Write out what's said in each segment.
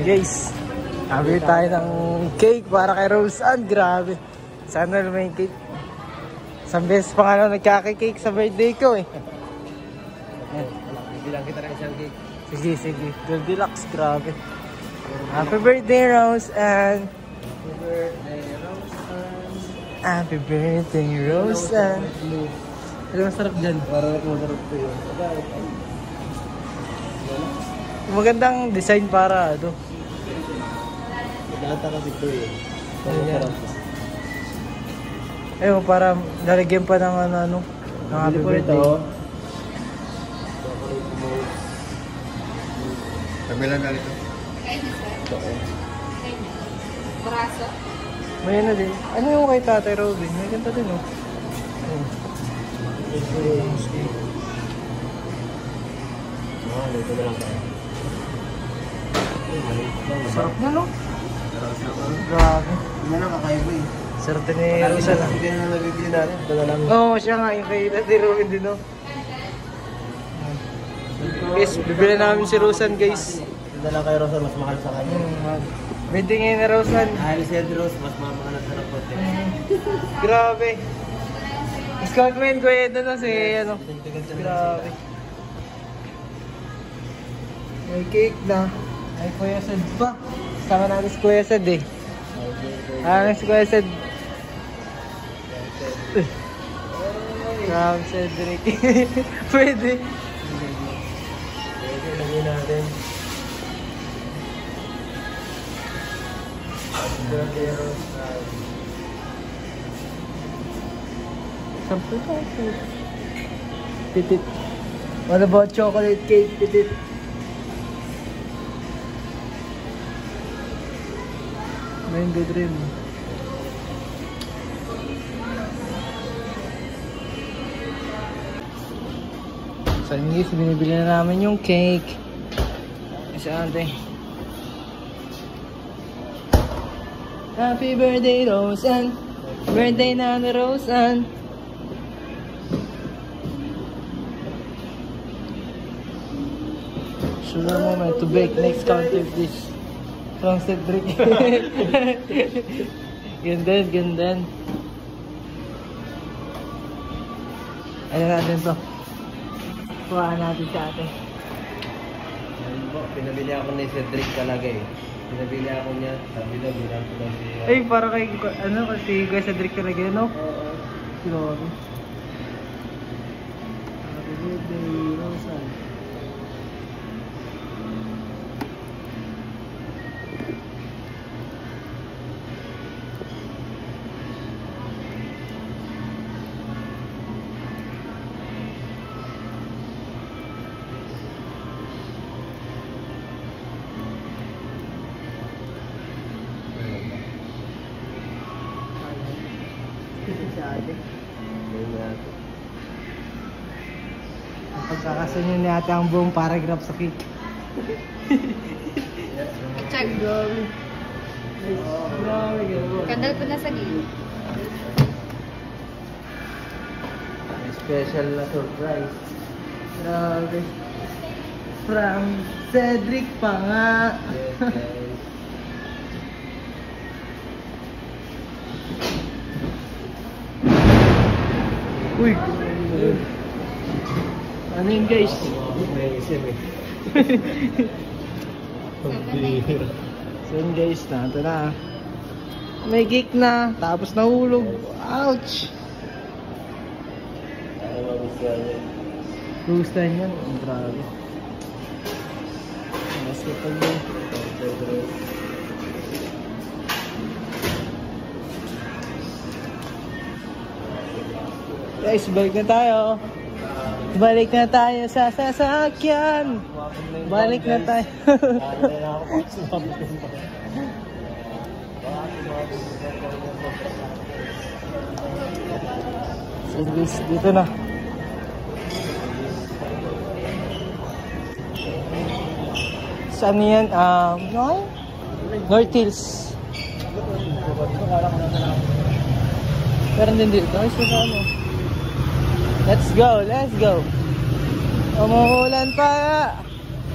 Guys, nabili tayo ng cake para kay Roseanne. Grabe. Sana may cake. Isang beses pa nga nagkaka-cake sa birthday ko eh. Bilang kita ng isang cake. Sige, sige. Goldilocks, grabe. Happy birthday, Roseanne. Happy birthday, Roseanne. Happy birthday, Roseanne. Ano masarap dyan? Parang masarap ko yun. Magandang design para ano. Nagkakata kasi ito eh. Ayan. Ayun, para lalagyan pa ng ano, ng happy birthday. Kamilan na ito. Braso? May ano din. Ano yung kay Tatay Robin? May ganda din oh. Ito na lang tayo. Sarap na no? Grabe. Hindi na kakaiba eh. Sarap din ni Roseanne. Hindi na nabibili natin. Ito na lang. Oo, siya nga. Yung kay Tatay Robin din no? Guys, bibili namin si Roseanne guys. Ito na lang kay Roseanne, mas mahal sa kanya. Birthday ngayon na Roseanne. Dahil si Rose, mas mamahal sa rapote. Grabe. Scout mo yun, Kuya Edo, no? Si, ano. Grabe. May cake na. Ay, Kuya Sed pa. Sama natin si Kuya Sed, eh. Si Kuya Sed. Grabe, Cedric. Pwede. Pwede, lagyan natin. Sample pa ito. Pitit. What about chocolate cake, pitit? Mango dream. So guys, binibili na namin yung cake. Isa ate. Happy birthday, Roseanne. Birthday na ni Roseanne. Sugar moment to bake next counter dish from Cedric. Gandan, gandan. Ano natin to? Kuhaan natin sa atin. Pinabili ako ni Cedric talaga eh. Pinabili ako niya, sabi daw, bilang ko daw siya. Ay, para kay, ano, kasi Kuya Cedric talaga, no? Oo. Grabe. Happy birthday, Roseanne. Pagkakasunyo ni ate ang buong paragraph sa cake. Check. Grabe. Grabe, grabe. Kandal po na sa gilid. May special na surprise. Grabe. From Cedric pa nga. Yes, guys. Uy. Ano yun guys? May isim eh. So yun guys, ito na. May cake na, tapos nahulog. Ouch! Ano magustuhan niya? Gustuhan yan. Ang grabe. Basketball yun. Guys, balik na tayo. Balik na tayo sa sasakyan. Balik na tayo. So guys, dito na. Saan yan? North Hills. Meron din dito. Ay, so ano? Let's go, let's go. Umuulan pa.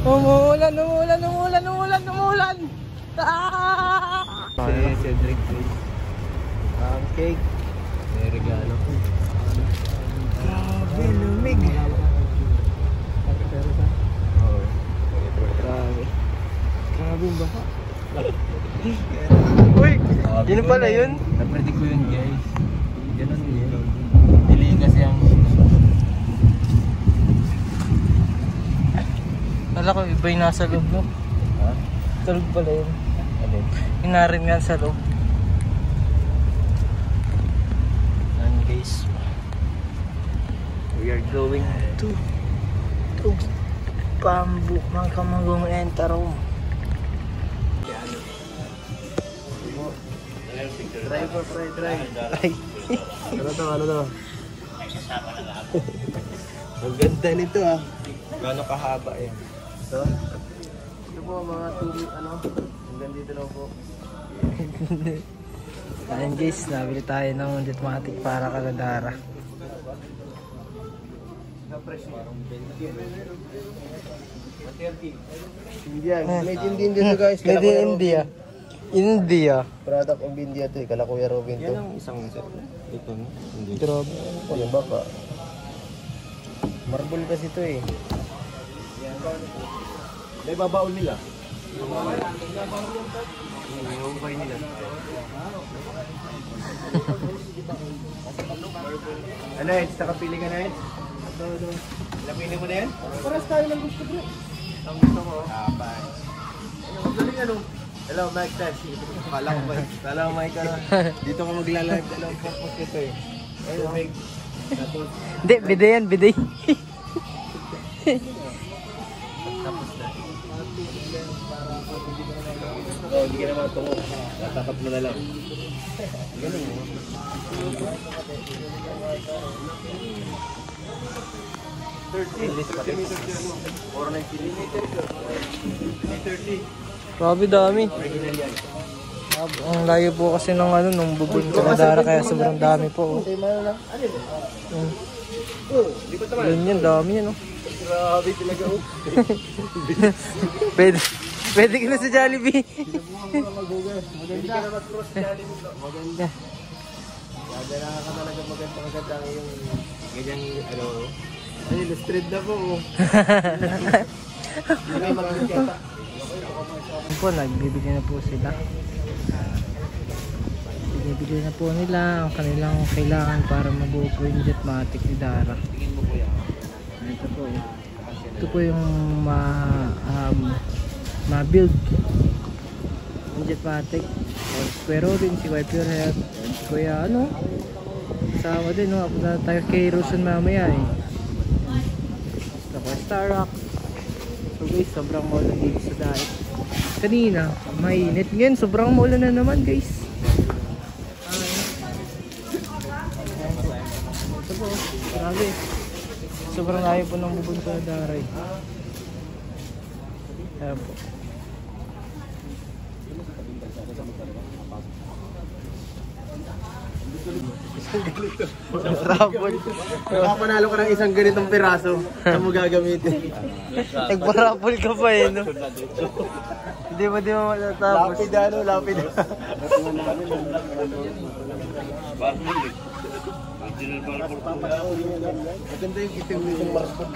Umuulan, umuulan, umuulan, umuulan, umuulan. Cedric guys. Cake. May regalo. Grabe, lumig. Oo. Grabe. Grabe yung baka. Uy! Yun pala yun? Napredict ko yun guys. Ganun yun. Dili kasi ang... Kala ko iba yung nasa loob, no? Ha? Tulog pala yun. Ano? Hinarin nga sa loob. And guys, we are going to Bamboo Mangkamagong Entaro. Driver, try. Ay, Ano to? Ang ganda nito ah. gano'ng kahaba eh. Ito? Ito po mga 2 ano? Hanggang dito lang po. Ayun guys, nabili tayo ng Jetmatic para Kaladara. India. Made in India to guys. Made in India. India. Product of India to eh. Kala Kuya Robin to. Yan ang isang set. Ito no? Hindi. Grabe. Oh, yung baka. Marble kasi ito eh. May babaon nila. Yung kain nila. Ano Eds? Nakapili ka na Eds? Napili mo na yan? Paras tayo lang gusto bro. Ang gusto ko? Bye. Magaling ano? Hello Mike Tash. Kala ko Mike ka. Dito ka magla-live. Dalawang purpose ito eh. Ayun Mike. Tapos Hindi, bide yan, bide. tapos na. Oh, hindi ka naman tungo. Tatakap mo na lang. Ganun mo. Grabe dami. Ang layo po kasi ng ano, nung bubon Kaladara kaya sobrang dami po. Yun yan, dami yan oh. Grabe talaga oh. Pwede ka na sa Jollibee. Hindi ka na mag-cross Jollibee. Maganda. Gagana ka talaga maganda yung ganyan ano. Ay, illustrated na po. Hindi kayo mag-kita. Yun po, nagbibigay na po sila. Binibigay na po nila ang kanilang kailangan para mabuo po yung Jetmatic ni Dara. Tingin mo kuya. Ito po. Ito po yung ma-build yung Jetmatic. Kuya Robin, si Kuya Purehead, Kuya ano, kasama din no, ako na tayo kay Rosen mamaya eh. Basta Kuya Starrock. So guys, sobrang maulan dito sa dagat. Kanina, mainit. Ngayon, sobrang maulan na naman guys. Ito po, grabe. Sobrang layo po ng bubon sa daray. Ayan po. Rabol. Makapanalo ka ng isang ganitong piraso na mo gagamitin. Nagparapol ka pa eh, no? Hindi mo matatapos. Lapid ano, lapid. Maganda yung itim yung marspot.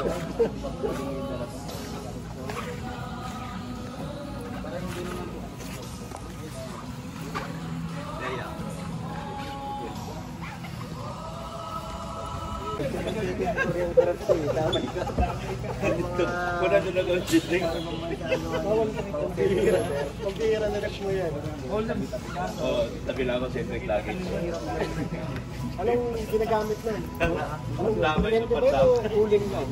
Pambihira na rin mo yan. Oo, tabi lang ako Cedric lagi. Anong ginagamit na? Laban yung Uling lang.